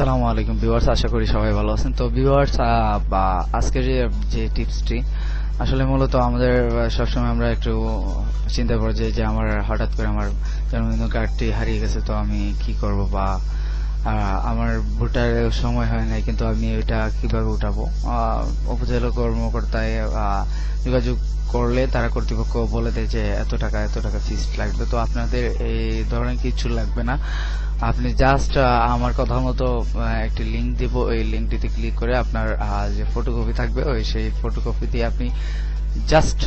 আসসালামু আলাইকুম ভিউয়ার্স, আশা করি সবাই ভালো আছেন। তো ভিউয়ার্স, আজকের যে টিপসটি আসলে মূলত আমাদের সবসময় আমরা একটু চিন্তা করি যে আমার হঠাৎ করে আমার জন্মদিন কার্ডটি হারিয়ে গেছে, তো আমি কি করব, বা আমার ভোটার সময় হয় নাই, কিন্তু আমি এটা কিভাবে উঠাবো। উপজেলা কর্মকর্তায় যোগাযোগ করলে তারা কর্তৃপক্ষ বলে দেয় যে এত টাকা ফিস লাগবে। তো আপনাদের এই ধরনের কিছু লাগবে না, আপনি জাস্ট আমার কথা মতো একটি লিংক দিব, ওই লিংকটিতে ক্লিক করে আপনার যে ফটোকপি থাকবে সেই ফটোকপি দিয়ে আপনি জাস্ট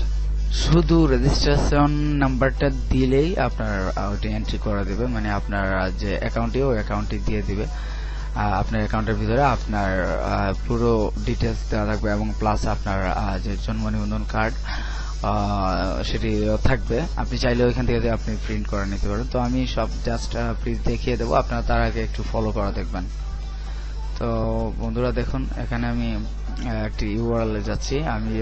শুধু রেজিস্ট্রেশন নাম্বারটা দিলেই আপনার ওইটি এন্ট্রি করে দেবে, মানে আপনার যে অ্যাকাউন্টটি ওই অ্যাকাউন্টটি দিয়ে দিবে। আপনার অ্যাকাউন্টের ভিতরে আপনার পুরো ডিটেলস দেওয়া থাকবে এবং প্লাস আপনার যে জন্ম নিবন্ধন কার্ড সেটি থাকবে। আপনি চাইলে ওইখান থেকে আপনি প্রিন্ট করে নিতে পারেন। তো আমি সব জাস্ট প্লিজ দেখিয়ে দেবো, আপনারা তার আগে একটু ফলো করা দেখবেন। তো বন্ধুরা দেখুন, এখানে আমি একটি ইউআরএল এ যাচ্ছি। আমি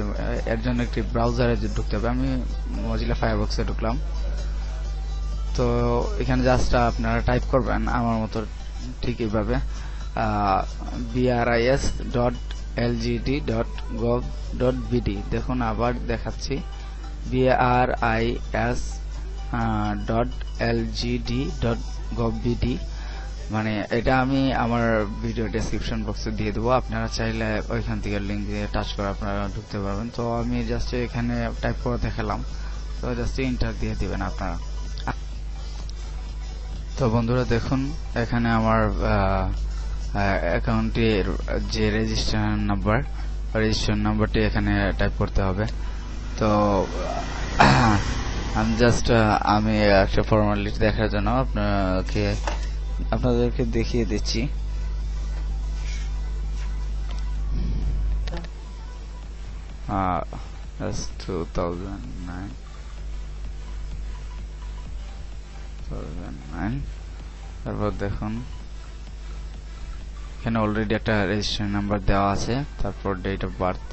এর জন্য একটি ব্রাউজারে ঢুকতে হবে। আমি মজিলা ফায়ারবক্সে ঢুকলাম। তো এখানে জাস্ট আপনারা টাইপ করবেন আমার মতো ঠিক এইভাবে BRIS.LGD.gov.bd। দেখুন আবার দেখাচ্ছি, BRIS.LGD.gov.bd। মানে এটা আমি আমার ভিডিও ডেসক্রিপশন বক্সে দিয়ে দেবো, আপনারা চাইলে ওইখান থেকে লিঙ্ক দিয়ে টাচ করে আপনারা ঢুকতে পারবেন। তো আমি জাস্ট এখানে টাইপ করে দেখালাম, তো জাস্ট এন্টার দিয়ে দিবেন আপনারা। তো বন্ধুরা দেখুন, এখানে আমার অ্যাকাউন্টের যে রেজিস্ট্রেশন নাম্বারটি এখানে টাইপ করতে হবে। তো আমি জাস্ট আমি একটা ফর্মালিটি দেখার জন্য আপনাদেরকে দেখিয়ে দিচ্ছি। That's 2009। তারপর দেখুন এখানে অলরেডি একটা রেজিস্ট্রেশন নাম্বার দেওয়া আছে, তারপর ডেট অফ বার্থ।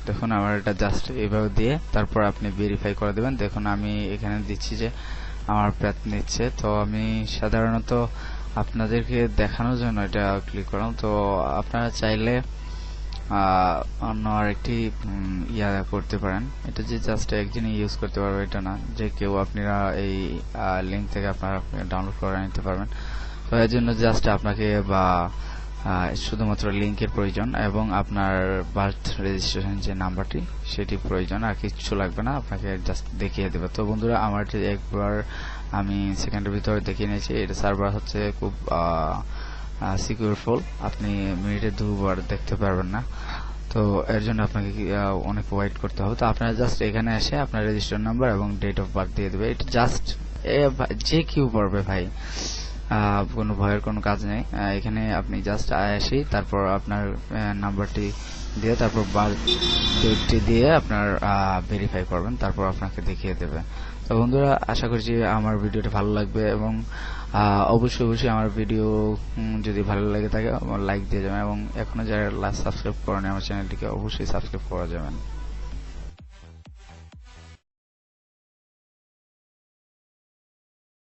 দেখুন আমার এটা জাস্ট এইভাবে দিয়ে তারপর আপনি ভেরিফাই করে দেবেন। দেখুন আমি এখানে দিচ্ছি যে আমার প্যাথ নিচ্ছে। তো আমি সাধারণত আপনাদেরকে দেখানোর জন্য এটা ক্লিক করলাম। তো আপনারা চাইলে অন্য আরেকটি ইয়া করতে পারেন। এটা যে জাস্ট একজনই ইউজ করতে পারবে এটা না, যে কেউ আপনারা এই লিঙ্ক থেকে আপনারা ডাউনলোড করে নিতে পারবেন। তো এর জন্য জাস্ট আপনাকে বা শুধুমাত্র লিঙ্কের প্রয়োজন এবং আপনার বার্থ রেজিস্ট্রেশন যে নাম্বারটি সেটি প্রয়োজন, আর কিছু লাগবে না, আপনাকে জাস্ট দেখিয়ে দেবে। তো বন্ধুরা আমার একবার আমি সেকেন্ডের ভিতরে দেখিয়ে নিয়েছি। এটা সার্ভার হচ্ছে খুব সিকিউরফুল, আপনি মিনিটে 2 বার দেখতে পারবেন না। তো এর জন্য আপনাকে অনেক ওয়েট করতে হবে। তো আপনারা জাস্ট এখানে এসে আপনার রেজিস্ট্রেশন নাম্বার এবং ডেট অফ বার্থ দিয়ে দেবে। এটা জাস্ট যে কেউ পারবে ভাই, কোনো ভয়ের কোনো কাজ নেই। এখানে আপনি জাস্ট আসি, তারপর আপনার নাম্বারটি দিয়ে তারপর বার্থ ডেটটি দিয়ে আপনার ভেরিফাই করবেন, তারপর আপনাকে দেখিয়ে দেবে। তো বন্ধুরা আশা করছি আমার ভিডিওটা ভালো লাগবে এবং অবশ্যই আমার ভিডিও যদি ভালো লাগে থাকে লাইক দিয়ে যাবেন এবং এখনো যারা সাবস্ক্রাইব করেন আমার চ্যানেলটিকে অবশ্যই সাবস্ক্রাইব করা যাবেন।